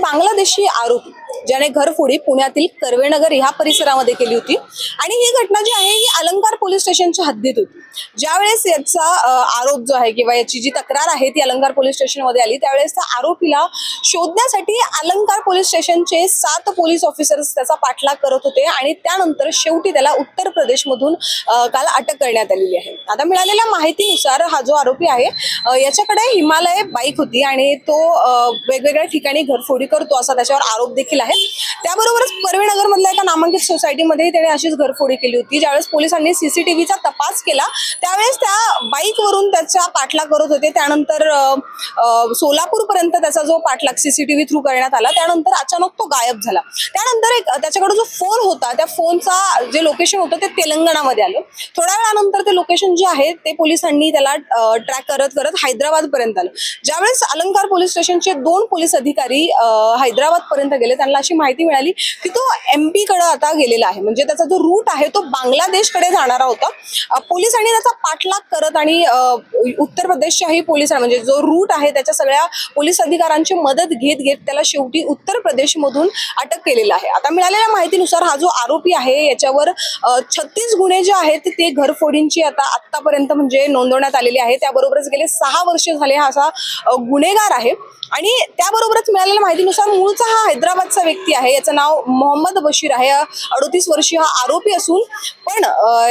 बांगलादेशी आरोपी ज्याने घरफोडी पुण्यातील कर्वेनगर ह्या परिसरामध्ये केली होती आणि ही घटना जी आहे ही अलंकार पोलीस स्टेशनच्या हद्दीत होती। ज्यावेळेस याचा आरोप जो आहे किंवा याची जी तक्रार आहे ती अलंकार पोलीस स्टेशनमध्ये आली त्यावेळेस त्या आरोपीला शोधण्यासाठी अलंकार पोलीस स्टेशनचे 7 पोलीस ऑफिसर्स त्याचा पाठलाग करत होते आणि त्यानंतर शेवटी त्याला उत्तर प्रदेशमधून काल अटक करण्यात आलेली आहे। आता मिळालेल्या माहितीनुसार हा जो आरोपी आहे याच्याकडे हिमालय बाईक होती आणि तो वेगवेगळ्या ठिकाणी घरफोडी करतो असा त्याच्यावर आरोप देखील आहे। त्याबरोबरच कर्वेनगर मधल्या एका नामांकित सोसायटीमध्ये त्याने अशीच घरफोडी केली होती। ज्यावेळेस पोलिसांनी सीसीटीव्हीचा तपास केला त्यावेळेस त्या बाईकवरून त्याचा पाठलाग करत होते। त्यानंतर सोलापूर पर्यंत त्याचा जो पाठलाग सीसीटीव्ही थ्रू करण्यात आला त्यानंतर अचानक तो गायब झाला। त्यानंतर त्याच्याकडे जो फोन होता त्या फोनचा जे लोकेशन होतं ते तेलंगणामध्ये आलं। थोड्या वेळानंतर ते लोकेशन जे आहे ते पोलिसांनी त्याला ट्रॅक करत करत हैदराबाद पर्यंत आलं। ज्यावेळेस अलंकार पोलीस स्टेशनचे 2 पोलीस अधिकारी हैदराबाद पर्यंत गेले त्यांना अशी माहिती मिळाली की तो MP कडे आता गेलेला आहे, म्हणजे त्याचा जो रूट आहे तो बांगलादेशकडे जाणारा होता। पोलिसांनी त्याचा पाठलाग करत आणि उत्तर प्रदेशच्याही पोलिसांनी म्हणजे जो रूट आहे त्याच्या सगळ्या पोलीस अधिकाऱ्यांची मदत घेत घेत त्याला शेवटी उत्तर प्रदेशमधून अटक केलेला आहे। आता मिळालेल्या माहितीनुसार हा जो आरोपी आहे याच्यावर 36 गुन्हे जे आहेत ते घरफोडींची आतापर्यंत म्हणजे नोंदवण्यात आलेली आहे। त्याबरोबरच गेले 6 वर्ष झाले हा असा गुन्हेगार आहे आणि त्याबरोबरच मिळालेल्या माहितीनुसार मूळचा हा हैदराबादचा व्यक्ती आहे। याचं नाव मोहम्मद बशीर आहे। 38 वर्षीय हा आरोपी असून पण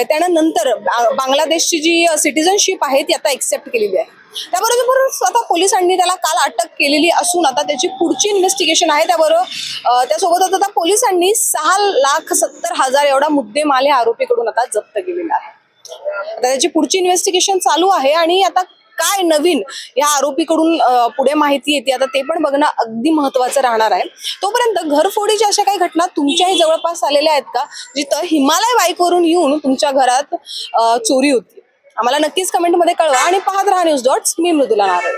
त्यानं नंतर बांगलादेशची जी सिटिझनशिप आहे ती आता एक्सेप्ट केलेली आहे। त्याबरोबरच आता पोलिसांनी त्याला काल अटक केलेली असून आता त्याची पुढची इन्व्हेस्टिगेशन आहे। त्यासोबतच आता पोलिसांनी 6,70,000 एवढा मुद्देमाल या आरोपीकडून आता जप्त केलेला आहे। आता त्याची पुढची इन्व्हेस्टिगेशन चालू आहे आणि आता काय नवीन या आरोपीकडून पुढे माहिती येते आता ते पण बघणं अगदी महत्त्वाचं राहणार आहे। तोपर्यंत घरफोडीच्या अशा काही घटना तुमच्याही जवळपास आलेल्या आहेत का जिथं हिमालय बाईकवरून येऊन तुमच्या घरात चोरी होती? आम्हाला नक्कीच कमेंटमध्ये कळवा आणि पाहत राहा न्यूज डॉट्स। मी मृदुला नारळ।